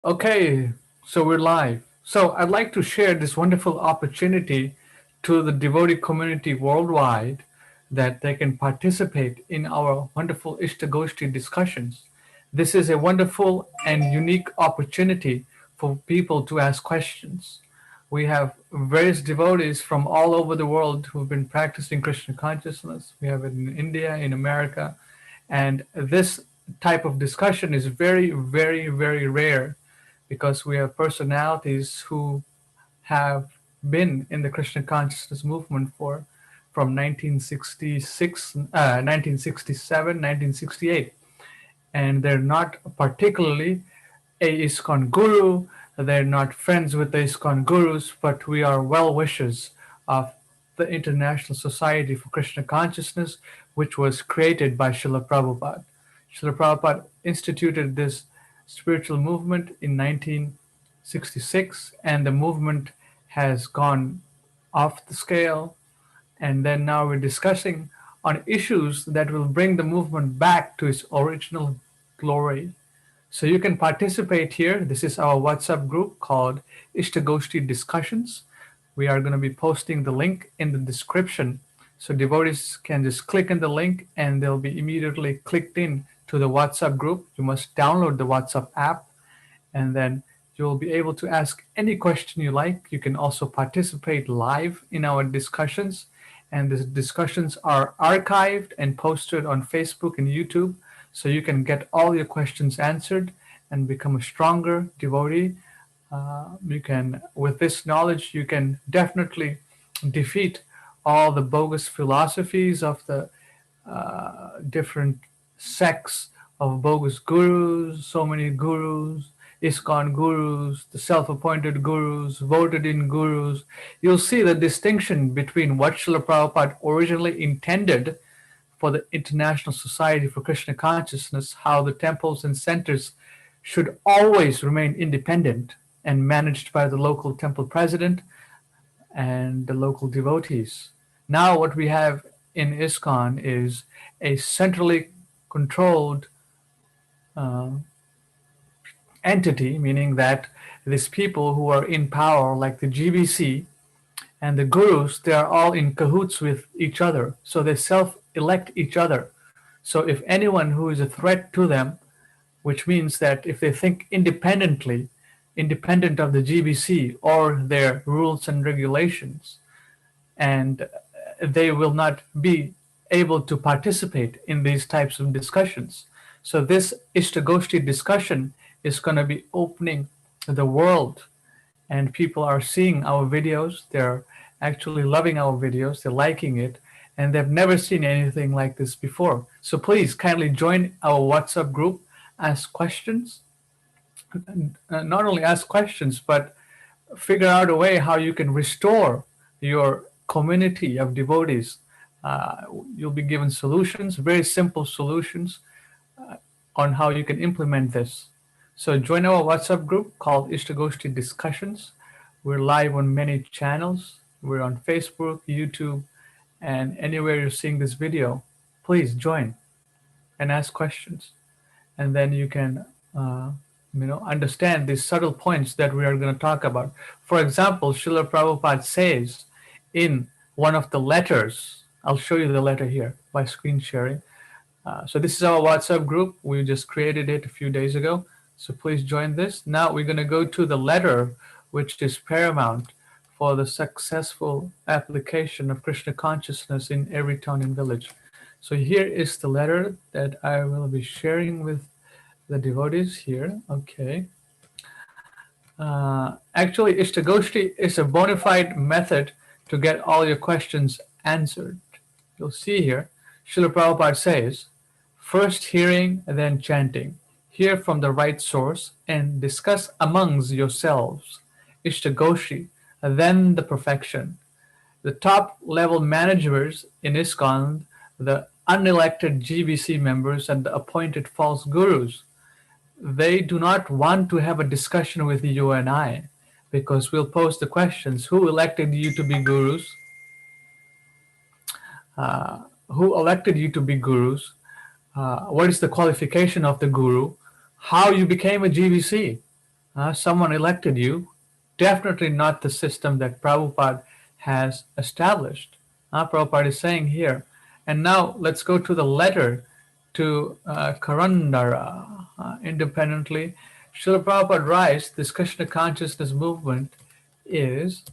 Okay, so we're live. So I'd like to share this wonderful opportunity to the devotee community worldwide that they can participate in our wonderful Istagosthi discussions. This is a wonderful and unique opportunity for people to ask questions. We have various devotees from all over the world who've been practicing Krishna consciousness. We have it in India, in America, and this type of discussion is very, very, very rare because we have personalities who have been in the Krishna consciousness movement for from 1966, 1967, 1968, and they're not particularly a ISKCON guru. They're not friends with the ISKCON gurus, but we are well wishers of the International Society for Krishna Consciousness, which was created by Srila Prabhupada. Srila Prabhupada instituted this spiritual movement in 1966, and the movement has gone off the scale. And then now we're discussing on issues that will bring the movement back to its original glory. So you can participate here. This is our WhatsApp group called Istagosthi Discussions. We are going to be posting the link in the description. So devotees can just click in the link and they'll be immediately clicked in to the WhatsApp group. You must download the WhatsApp app and then you'll be able to ask any question you like. You can also participate live in our discussions. And the discussions are archived and posted on Facebook and YouTube. So you can get all your questions answered and become a stronger devotee. You can, with this knowledge, you can definitely defeat all the bogus philosophies of the different sects of bogus gurus, so many gurus, ISKCON gurus, the self-appointed gurus, voted-in gurus. You'll see the distinction between what Srila Prabhupada originally intended for the International Society for Krishna Consciousness, how the temples and centers should always remain independent and managed by the local temple president and the local devotees. Now what we have in ISKCON is a centrally controlled uh, entity, meaning that these people who are in power, like the GBC and the gurus, they are all in cahoots with each other. So they self-elect each other. So if anyone who is a threat to them, which means that if they think independently, independent of the GBC or their rules and regulations, and they will not be able to participate in these types of discussions. So this Istagosthi discussion is going to be opening the world, and people are seeing our videos. They're actually loving our videos. They're liking it, and they've never seen anything like this before. So please kindly join our WhatsApp group, ask questions, not only ask questions, but figure out a way how you can restore your community of devotees. Uh, you'll be given solutions, very simple solutions on how you can implement this. So join our WhatsApp group called Istagosthi Discussions. We're live on many channels. We're on Facebook, YouTube, and anywhere you're seeing this video. Please join and ask questions. And then you can understand these subtle points that we are going to talk about. For example, Srila Prabhupada says in one of the letters, I'll show you the letter here by screen sharing. So this is our WhatsApp group. We just created it a few days ago. So please join this. Now we're going to go to the letter, which is paramount for the successful application of Krishna consciousness in every town and village. So here is the letter that I will be sharing with the devotees here. Okay. Actually, Istagosthi is a bona fide method to get all your questions answered. You'll see here, Srila Prabhupada says, first hearing, then chanting. Hear from the right source and discuss amongst yourselves. Istagosthi, then the perfection. The top level managers in ISKCON, the unelected GBC members and the appointed false gurus, they do not want to have a discussion with you and I, because we'll pose the questions: who elected you to be gurus? Who elected you to be gurus? What is the qualification of the guru? How you became a GBC? Someone elected you, definitely not the system that Prabhupada has established. Prabhupada is saying here. And now let's go to the letter to Karandara. Independently, Srila Prabhupada writes, this Krishna consciousness movement is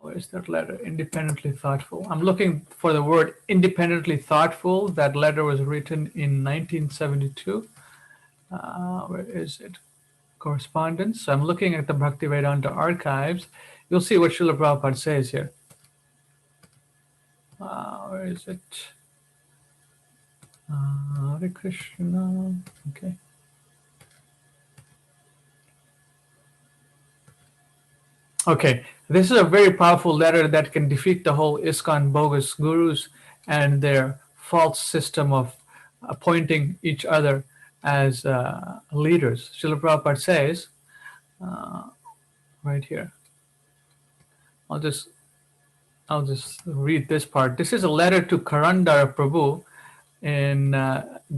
where is that letter? Independently thoughtful. I'm looking for the word independently thoughtful. That letter was written in 1972. Where is it? Correspondence. So I'm looking at the Bhaktivedanta archives. You'll see what Srila Prabhupada says here. Where is it? Hare Krishna. Okay. Okay, this is a very powerful letter that can defeat the whole ISKCON bogus gurus and their false system of appointing each other as leaders. Srila Prabhupada says, right here, I'll just read this part. This is a letter to Karandara Prabhu in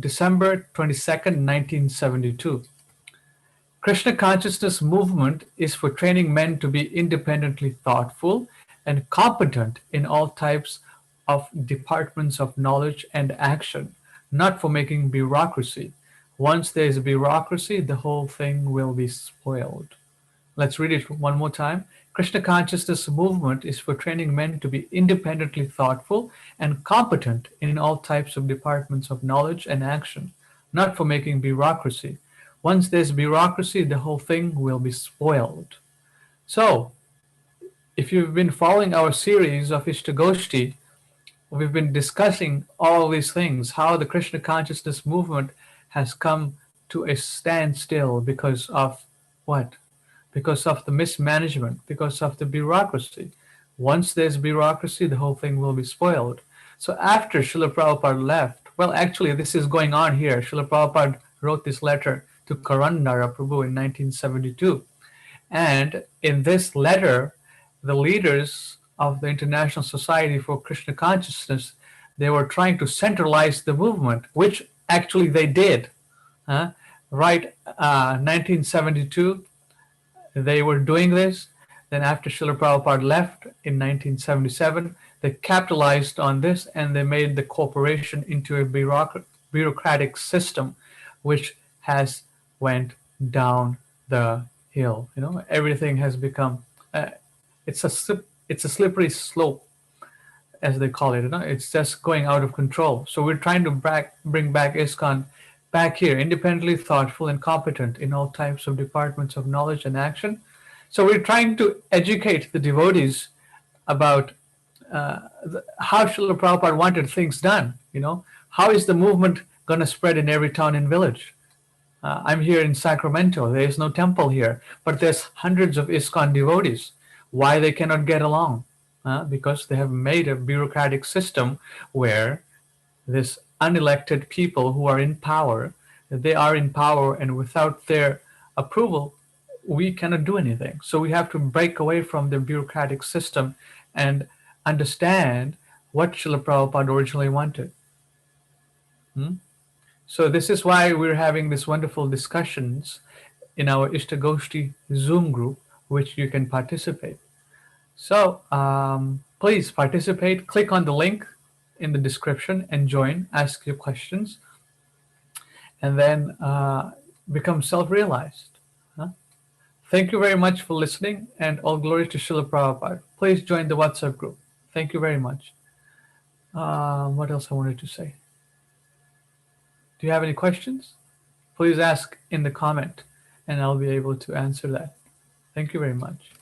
December 22nd, 1972. Krishna consciousness movement is for training men to be independently thoughtful and competent in all types of departments of knowledge and action, not for making bureaucracy. Once there is bureaucracy, the whole thing will be spoiled. Let's read it one more time. Krishna consciousness movement is for training men to be independently thoughtful and competent in all types of departments of knowledge and action, not for making bureaucracy. Once there's bureaucracy, the whole thing will be spoiled. So, if you've been following our series of Istagosthi, we've been discussing all these things, how the Krishna consciousness movement has come to a standstill because of what? Because of the mismanagement, because of the bureaucracy. Once there's bureaucracy, the whole thing will be spoiled. So after Srila Prabhupada left, well, actually, this is going on here. Srila Prabhupada wrote this letter to Karandara Prabhu in 1972. And in this letter, the leaders of the International Society for Krishna Consciousness, they were trying to centralize the movement, which actually they did. Right, 1972, they were doing this. Then after Srila Prabhupada left in 1977, they capitalized on this and they made the corporation into a bureaucratic system, which has went down the hill. Everything has become it's a slippery slope, as they call it. It's just going out of control. So we're trying to bring back ISKCON back here, independently thoughtful and competent in all types of departments of knowledge and action. So we're trying to educate the devotees about how Srila Prabhupada wanted things done. How is the movement going to spread in every town and village? I'm here in Sacramento. There is no temple here, but there's hundreds of ISKCON devotees. Why they cannot get along? Because they have made a bureaucratic system where this unelected people who are in power, they are in power, and without their approval, we cannot do anything. So we have to break away from the bureaucratic system and understand what Srila Prabhupada originally wanted. So this is why we're having these wonderful discussions in our Istagosthi Zoom group, which you can participate. So please participate. Click on the link in the description and join. Ask your questions, and then become self-realized. Thank you very much for listening, and all glory to Srila Prabhupada. Please join the WhatsApp group. Thank you very much. What else I wanted to say? Do you have any questions? Please ask in the comment, and I'll be able to answer that. Thank you very much.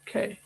Okay.